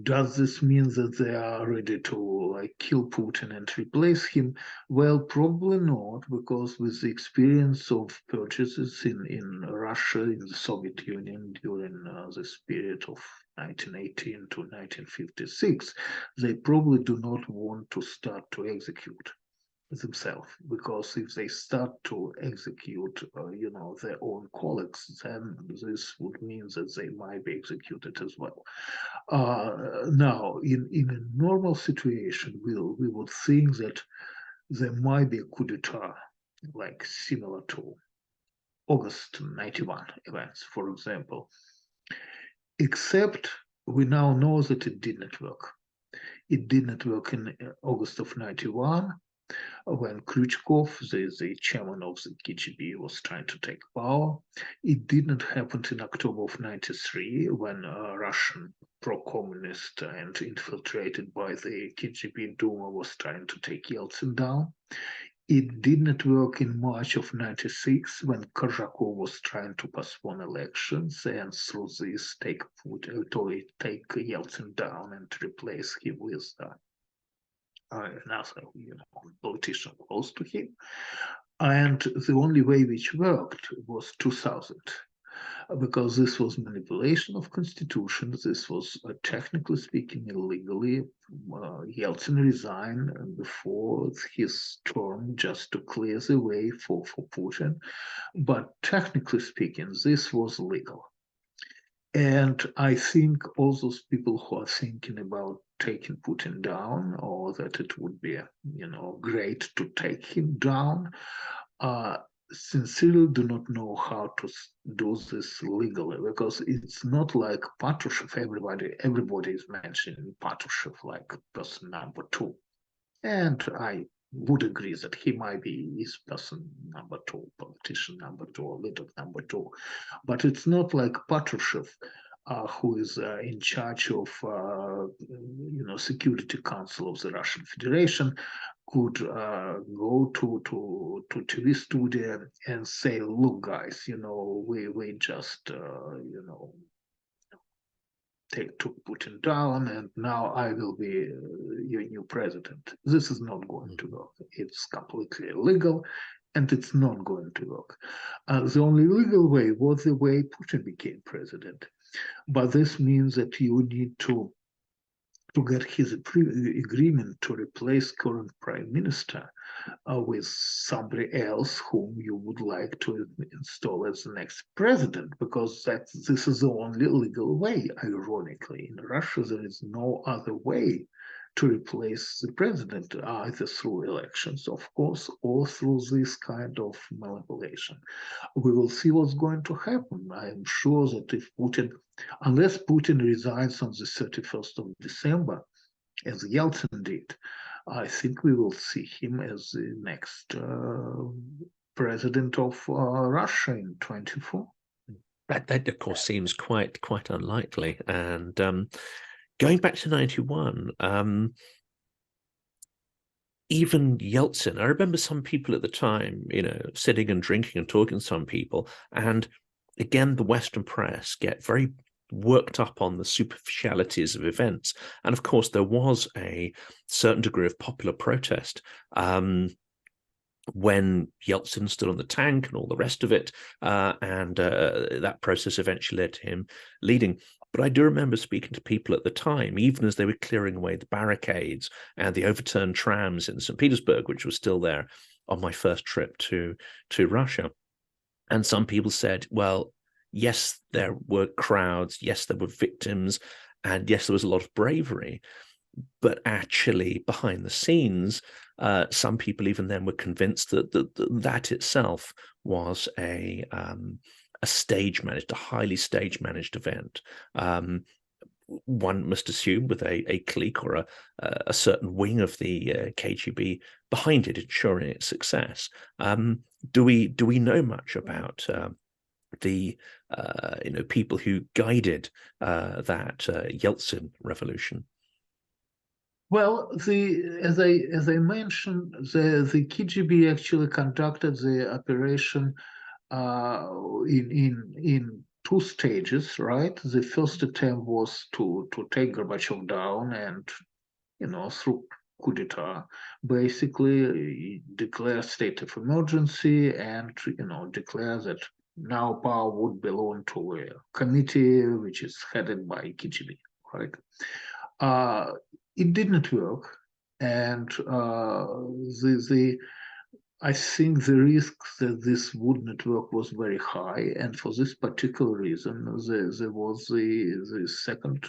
Does this mean that they are ready to kill Putin and replace him? Well, probably not, because with the experience of purchases in Russia, in the Soviet Union during this period of 1918 to 1956, they probably do not want to start to execute themselves, because if they start to execute their own colleagues, then this would mean that they might be executed as well. Now, in a normal situation, we would think that there might be a coup d'etat, like similar to August 91 events, for example, except we now know that it did not work. It did not work in August of 91, when Khrushchev, the chairman of the KGB, was trying to take power. It didn't happen in October of 93, when Russian pro-communist and infiltrated by the KGB Duma was trying to take Yeltsin down. It didn't work in March of 96, when Korzhakov was trying to postpone elections and through this take Yeltsin down and replace him with another politician close to him. And the only way which worked was 2000, because this was manipulation of constitution. This was, technically speaking, illegally. Yeltsin resigned before his term just to clear the way for Putin. But technically speaking, this was legal. And I think all those people who are thinking about taking Putin down, or that it would be, great to take him down, sincerely do not know how to do this legally, because it's not like Patrushev. Everybody is mentioning Patrushev like person number 2, and I would agree that he might be his person number 2, politician number 2, or leader number 2, but it's not like Patrushev, who is in charge of Security Council of the Russian Federation, could go to TV studio and say, "Look, guys, we just took Putin down, and now I will be your new president." This is not going to work. It's completely illegal, and it's not going to work. The only legal way was the way Putin became president. But this means that you need to get his agreement to replace current prime minister with somebody else whom you would like to install as the next president, because this is the only legal way. Ironically, in Russia, there is no other way to replace the president, either through elections, of course, or through this kind of manipulation. We will see what's going to happen. I am sure that if unless Putin resigns on the 31st of December, as Yeltsin did, I think we will see him as the next president of Russia in 24. That of course seems quite unlikely. And going back to 91, even Yeltsin, I remember some people at the time, sitting and drinking and talking to some people, and again, the Western press get very worked up on the superficialities of events. And of course, there was a certain degree of popular protest when Yeltsin stood on the tank and all the rest of it, and that process eventually led to him leading. But I do remember speaking to people at the time, even as they were clearing away the barricades and the overturned trams in St. Petersburg, which was still there on my first trip to Russia. And some people said, well, yes, there were crowds, yes, there were victims, and yes, there was a lot of bravery. But actually, behind the scenes, some people even then were convinced that itself was a stage-managed, a highly stage-managed event. One must assume with a clique or a certain wing of the KGB behind it, ensuring its success. Do we know much about the people who guided that Yeltsin revolution? Well, as I mentioned, the KGB actually conducted the operation in two stages, right? The first attempt was to take Gorbachev down and, through coup d'etat, basically declare state of emergency and, declare that now power would belong to a committee which is headed by KGB, right? It did not work, and I think the risk that this would not work was very high, and for this particular reason, there was the second,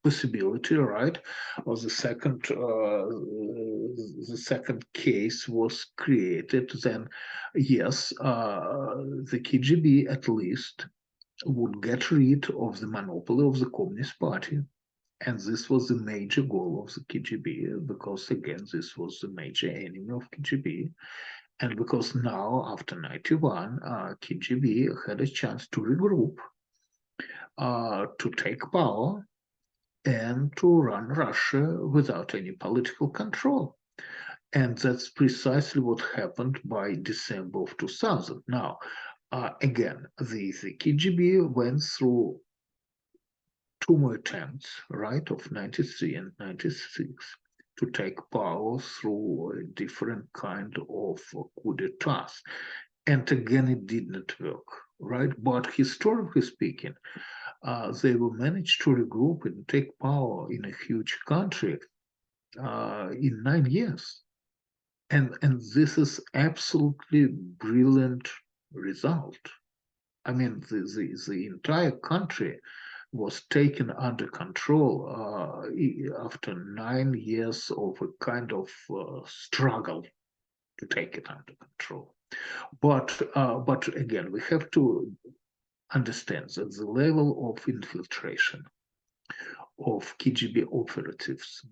possibility, right? Or the second case was created. Then, yes, the KGB at least would get rid of the monopoly of the Communist Party. And this was the major goal of the KGB, because again, this was the major enemy of KGB. And because now, after 91, KGB had a chance to regroup, to take power, and to run Russia without any political control. And that's precisely what happened by December of 2000. Now, again, the KGB went through two more attempts, right, of 93 and 96, to take power through a different kind of coup d'etat. And again, it did not work, right? But historically speaking, they were managed to regroup and take power in a huge country in 9 years. And this is absolutely brilliant result. I mean, the entire country was taken under control after 9 years of a kind of struggle to take it under control. But again, we have to understand that the level of infiltration of KGB operatives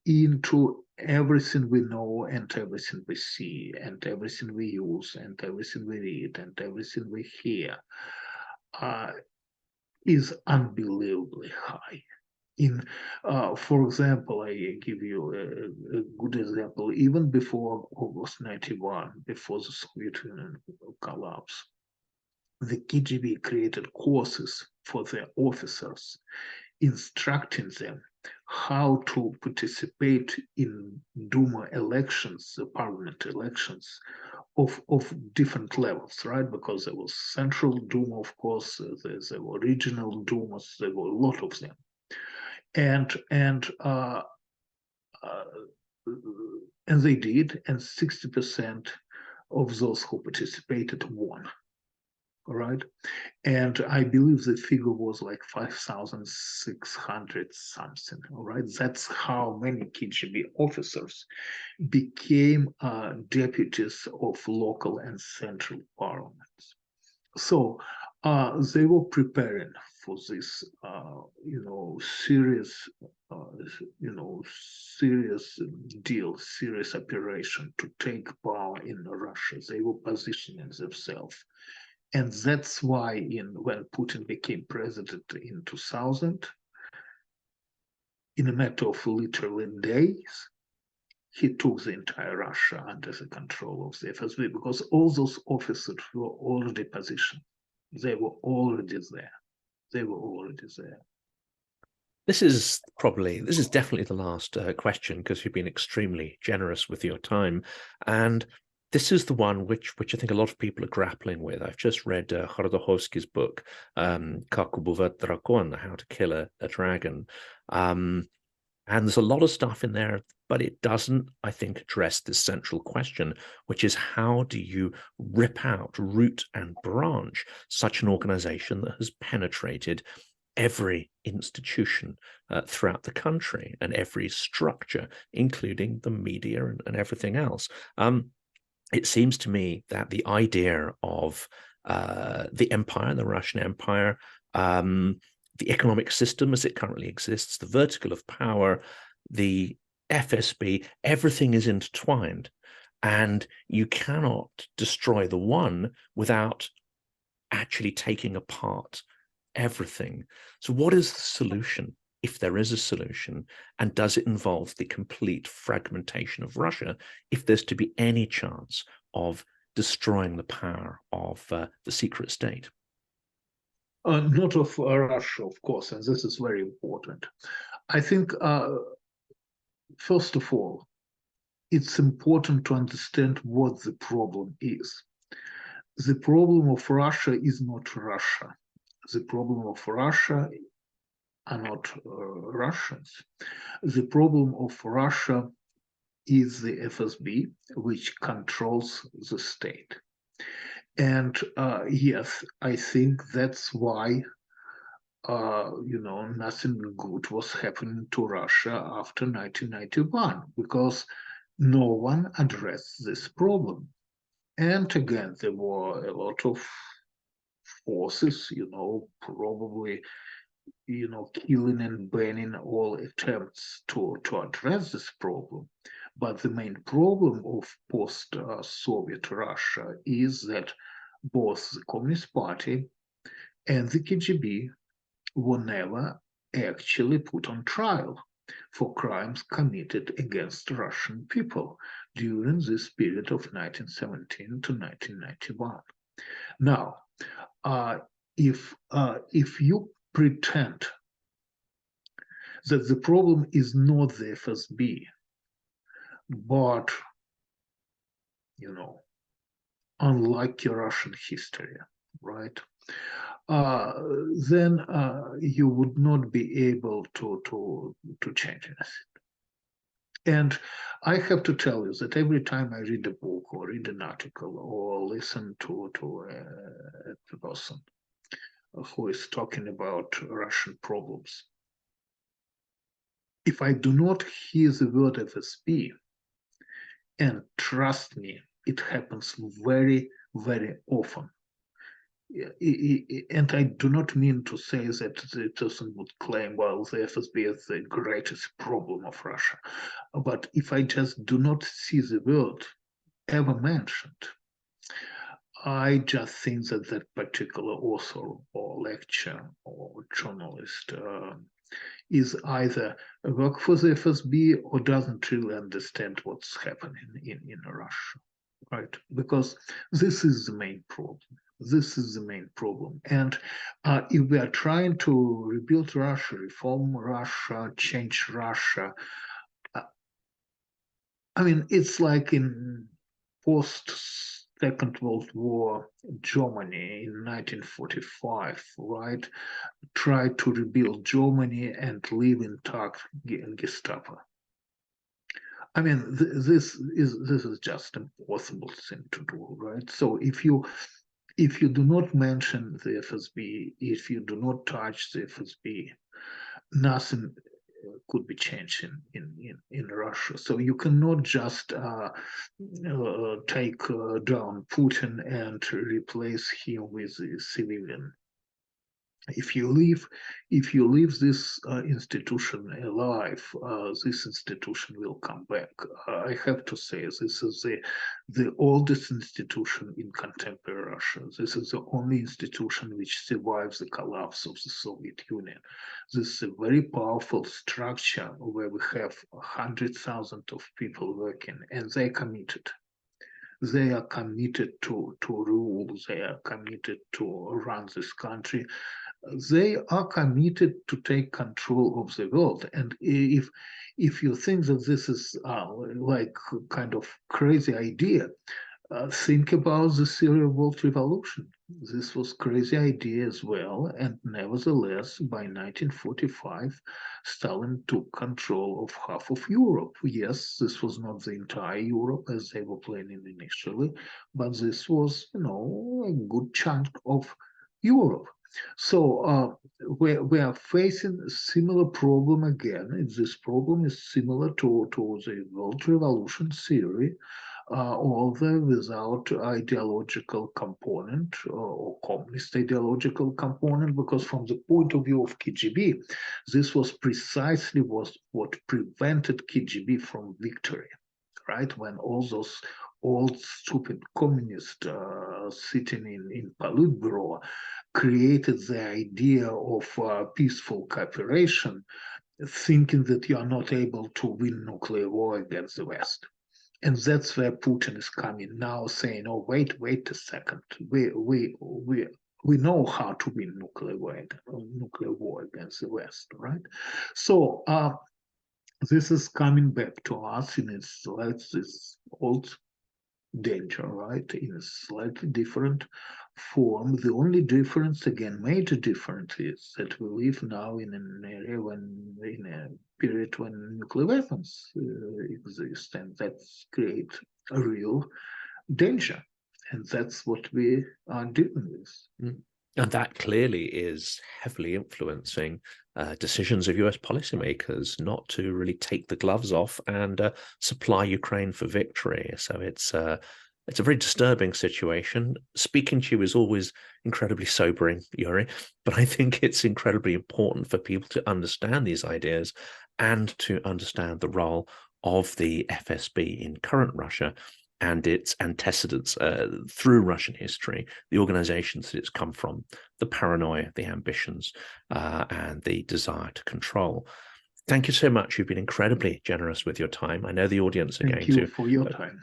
into everything we know and everything we see and everything we use and everything we read and everything we hear is unbelievably high. For example, I give you a good example. Even before August 91, before the Soviet Union collapse, the KGB created courses for their officers, instructing them how to participate in Duma elections, the parliament elections, of different levels, right? Because there was Central Duma, of course, there were regional Dumas, there were a lot of them. And they did, and 60% of those who participated won. All right, and I believe the figure was like 5,600 something. All right, that's how many KGB officers became deputies of local and central parliaments. So they were preparing for this, serious, serious deal, serious operation to take power in Russia. They were positioning themselves. And that's why when Putin became president in 2000, in a matter of literally days, he took the entire Russia under the control of the FSB, because all those officers were already positioned. They were already there. They were already there. This is definitely the last question, because you've been extremely generous with your time. And this is the one which I think a lot of people are grappling with. I've just read Khodorkovsky's book, Как убивать дракона, How to Kill a Dragon. And there's a lot of stuff in there, but it doesn't, I think, address this central question, which is how do you rip out, root and branch such an organization that has penetrated every institution throughout the country and every structure, including the media and everything else. It seems to me that the idea of the empire, the Russian Empire, the economic system as it currently exists, the vertical of power, the FSB, everything is intertwined. And you cannot destroy the one without actually taking apart everything. So what is the solution, if there is a solution, and does it involve the complete fragmentation of Russia if there's to be any chance of destroying the power of the secret state? Not of Russia, of course, and this is very important. I think, first of all, it's important to understand what the problem is. The problem of Russia is not Russia. The problem of Russia are not Russians. The problem of Russia is the FSB, which controls the state. And yes, I think that's why nothing good was happening to Russia after 1991, because no one addressed this problem. And again, there were a lot of forces, probably, killing and banning all attempts to address this problem. But the main problem of post-Soviet Russia is that both the Communist Party and the KGB were never actually put on trial for crimes committed against Russian people during this period of 1917 to 1991. Now, if you pretend that the problem is not the FSB, but, unlike your Russian history, right? Then you would not be able to change anything. And I have to tell you that every time I read a book or read an article or listen to a person who is talking about Russian problems, if I do not hear the word FSB, and trust me, it happens very, very often. And I do not mean to say that the person would claim, well, the FSB is the greatest problem of Russia. But if I just do not see the word ever mentioned, I just think that that particular author or lecturer or journalist is either work for the FSB or doesn't really understand what's happening in Russia, right? Because this is the main problem. This is the main problem. And if we are trying to rebuild Russia, reform Russia, change Russia, it's like in post-Second World War Germany in 1945, right? Try to rebuild Germany and leave intact Gestapo. This is just an impossible thing to do, right? So if you do not mention the FSB, if you do not touch the FSB, nothing could be changed in Russia. So you cannot just take down Putin and replace him with a civilian. If you leave this institution alive, this institution will come back. I have to say, this is the oldest institution in contemporary Russia. This is the only institution which survives the collapse of the Soviet Union. This is a very powerful structure where we have 100,000 of people working, and they're committed. They are committed to rule. They are committed to run this country. They are committed to take control of the world. And if you think that this is like kind of crazy idea, think about the theory of world revolution. This was crazy idea as well, and nevertheless, by 1945, Stalin took control of half of Europe. Yes, this was not the entire Europe as they were planning initially, but this was, a good chunk of Europe. So we are facing a similar problem again. And this problem is similar to the world revolution theory, although without ideological component or communist ideological component, because from the point of view of KGB, this was precisely what prevented KGB from victory, right? When all those old stupid communists sitting in Politburo created the idea of peaceful cooperation, thinking that you are not able to win nuclear war against the West. And that's where Putin is coming now, saying, "Oh, wait a second. We know how to win nuclear war against the West, right?" So this is coming back to us in its old danger, right? In a slightly different form. The only difference, again, major difference, is that we live now in an area in a period when nuclear weapons exist, and that creates a real danger. And that's what we are dealing with. And that clearly is heavily influencing decisions of US policymakers not to really take the gloves off and supply Ukraine for victory. So it's a very disturbing situation. Speaking to you is always incredibly sobering, Yuri, but I think it's incredibly important for people to understand these ideas and to understand the role of the FSB in current Russia and its antecedents through Russian history, the organizations that it's come from, the paranoia, the ambitions, and the desire to control. Thank you so much. You've been incredibly generous with your time. I know the audience are going to. Thank you for your time.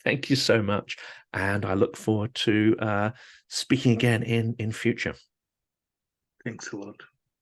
Thank you so much. And I look forward to speaking again in future. Thanks a lot.